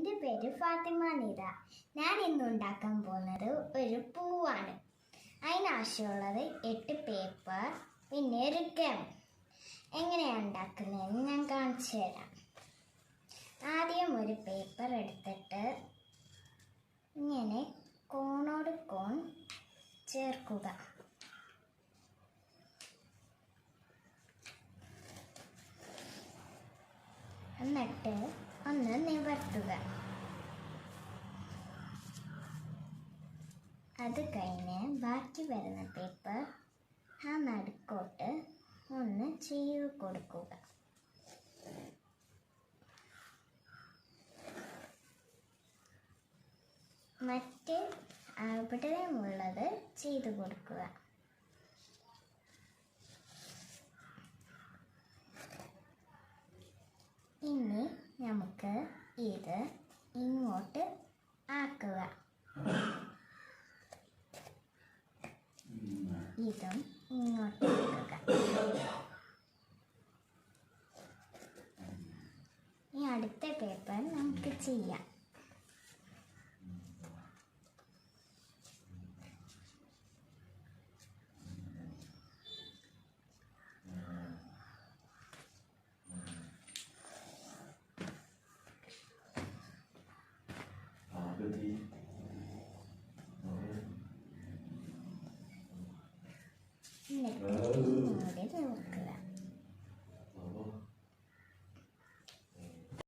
എൻ്റെ പേര് ഫാത്തിമ നിറ. ഞാൻ ഇന്ന് ഉണ്ടാക്കാൻ പോകുന്നത് ഒരു പൂവാണ്. അതിനാവശ്യമുള്ളത് 8 പേപ്പർ, പിന്നെ ഒരു ഗം. എങ്ങനെയാണ് ഉണ്ടാക്കുന്നതെന്ന് ഞാൻ കാണിച്ചു തരാം. ആദ്യം ഒരു പേപ്പർ എടുത്തിട്ട് ഇങ്ങനെ കോണോട് കോൺ ചേർക്കുക. എന്നിട്ട് ഒന്ന് നിവർത്തുക. അത് കഴിഞ്ഞ് ബാക്കി വരുന്ന പേപ്പർ ആ നടുക്കോട്ട് ഒന്ന് ചെയ്തു കൊടുക്കുക. മറ്റ് അവിടെയുമുള്ളത് ചെയ്തു കൊടുക്കുക. ഇനി നമുക്ക് ഇത് ഇങ്ങോട്ട് ആക്കുക. ഇതും ഇങ്ങോട്ട് ആക്കുക. ഈ അടുത്ത പേപ്പർ നമുക്ക് ചെയ്യാം.